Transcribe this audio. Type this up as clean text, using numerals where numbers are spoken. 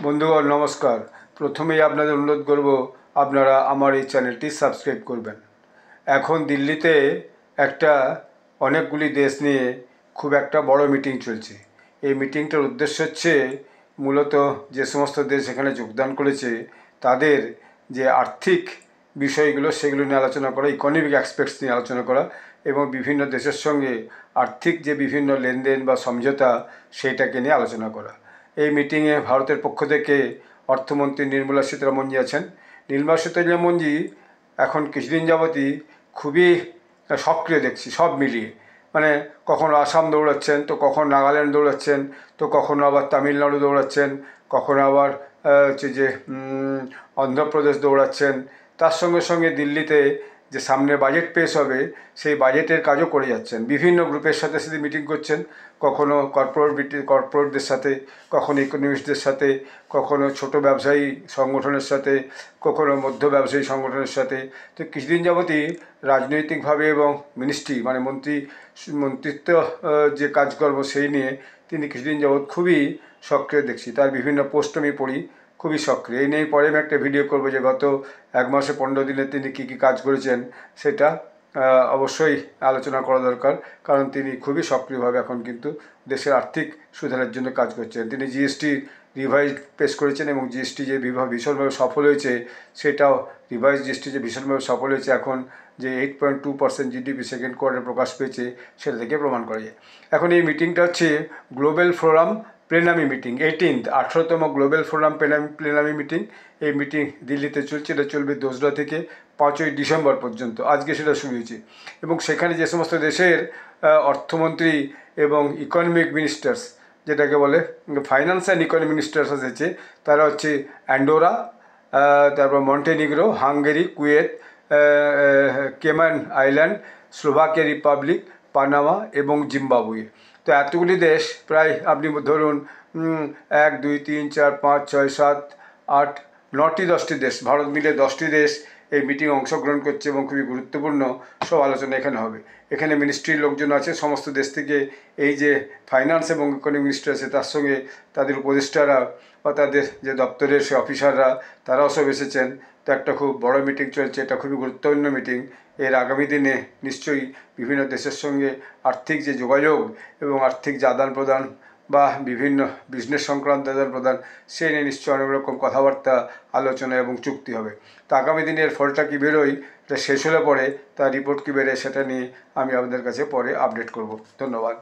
বন্ধুগণ নমস্কার। প্রথমেই আপনাদের অনুরোধ করব আপনারা আমার এই চ্যানেলটি সাবস্ক্রাইব করবেন। এখন দিল্লিতে একটা অনেকগুলি দেশ নিয়ে খুব একটা বড় মিটিং চলছে। এই মিটিংটার উদ্দেশ্য হচ্ছে মূলত যে সমস্ত দেশ এখানে যোগদান করেছে তাদের যে আর্থিক বিষয়গুলো সেগুলো নিয়ে আলোচনা করা, ইকোনমিক অ্যাসপেক্টস নিয়ে আলোচনা করা এবং বিভিন্ন দেশের সঙ্গে আর্থিক যে বিভিন্ন লেনদেন বা সমঝোতা সেইটাকে নিয়ে আলোচনা করা। এই মিটিংয়ে ভারতের পক্ষ থেকে অর্থমন্ত্রী নির্মলা সীতারামনজি আছেন। নির্মলা সীতারামনজি এখন কিছুদিন যাবতই খুবই সক্রিয় দেখছি সব মিলিয়ে, মানে কখনো আসাম দৌড়াচ্ছেন, তো কখনো নাগাল্যান্ড দৌড়াচ্ছেন, তো কখনো আবার তামিলনাড়ু দৌড়াচ্ছেন, কখনো আবার হচ্ছে যে অন্ধ্রপ্রদেশ দৌড়াচ্ছেন। তার সঙ্গে সঙ্গে দিল্লিতে যে সামনে বাজেট পেশ হবে সেই বাজেটের কাজও করে যাচ্ছেন। বিভিন্ন গ্রুপের সাথে সাথে মিটিং করছেন, কখনো কর্পোরেটদের সাথে, কখনো ইকোনমিস্টদের সাথে, কখনো ছোট ব্যবসায়ী সংগঠনের সাথে, কখনো মধ্য ব্যবসায়ী সংগঠনের সাথে। তো কিছুদিন যাবতই রাজনৈতিকভাবে এবং মিনিস্ট্রি মানে মন্ত্রিত্ব যে কাজকর্ম সেই নিয়ে তিনি কিছুদিন যাবৎ খুবই সক্রিয় দেখছি। তার বিভিন্ন পোস্ট আমি পড়ি, খুবই সক্রিয়। এই নিয়ে পরে আমি একটা ভিডিও করবো যে গত 1 মাসে 15 দিনে তিনি কী কী কাজ করেছেন সেটা অবশ্যই আলোচনা করা দরকার, কারণ তিনি খুবই সক্রিয়ভাবে এখন কিন্তু দেশের আর্থিক সুধারের জন্য কাজ করছেন। তিনি জিএসটি রিভাইজ পেশ করেছেন এবং জিএসটি যে ভীষণভাবে সফল হয়েছে সেটাও রিভাইজ জিএসটি যে ভীষণভাবে সফল হয়েছে, এখন যে 8.2% জিডিপি সেকেন্ড কোয়ার্টারে প্রকাশ পেয়েছে সেটা থেকে প্রমাণ করা যায়। এখন এই মিটিংটা হচ্ছে গ্লোবাল ফোরাম প্লেনামি মিটিং, 18তম গ্লোবাল ফোরাম প্লেনামি মিটিং। এই মিটিং দিল্লিতে চলছে, এটা চলবে 2রা থেকে 5ই ডিসেম্বর পর্যন্ত। আজকে সেটা শুরু হয়েছে এবং সেখানে যে সমস্ত দেশের অর্থমন্ত্রী এবং ইকোনমিক মিনিস্টার্স, যেটাকে বলে ফাইন্যান্স অ্যান্ড ইকোনমিক মিনিস্টার্স এসেছে, তারা হচ্ছে অ্যান্ডোরা, তারপর Montenegro, Hungary, Kuwait, Cayman island, Slovakia Republic, Panama এবং জিম্বাবুয়ে। তো এতগুলি দেশ, প্রায় আপনি ধরুন 1 2 3 4 5 6 7 8 9টি 10টি দেশ, ভারত মিলে 10টি দেশ এই মিটিংয়ে অংশগ্রহণ করছে এবং খুবই গুরুত্বপূর্ণ সব আলোচনা এখানে হবে। এখানে মিনিস্ট্রির লোকজন আছে সমস্ত দেশ থেকে। এই যে ফাইন্যান্স এবং ইকোনমিক মিনিস্টার আছে তার সঙ্গে তাদের উপদেষ্টারা বা তাদের যে দপ্তরের সে অফিসাররা তারাও সব এসেছেন। তো একটা খুব বড় মিটিং চলছে, এটা খুবই গুরুত্বপূর্ণ মিটিং। এর আগামী দিনে নিশ্চয়ই বিভিন্ন দেশের সঙ্গে আর্থিক যে যোগাযোগ এবং আর্থিক যে আদান প্রদান বা বিভিন্ন বিজনেস সংক্রান্ত আদান প্রদান সে নিয়ে নিশ্চয়ই অনেক রকম কথাবার্তা, আলোচনা এবং চুক্তি হবে। তো আগামী দিনে এর ফলটা কী বেরোয়, এটা শেষ হলে পরে তার রিপোর্ট কী বেরোয় সেটা নিয়ে আমি আপনাদের কাছে পরে আপডেট করব। ধন্যবাদ।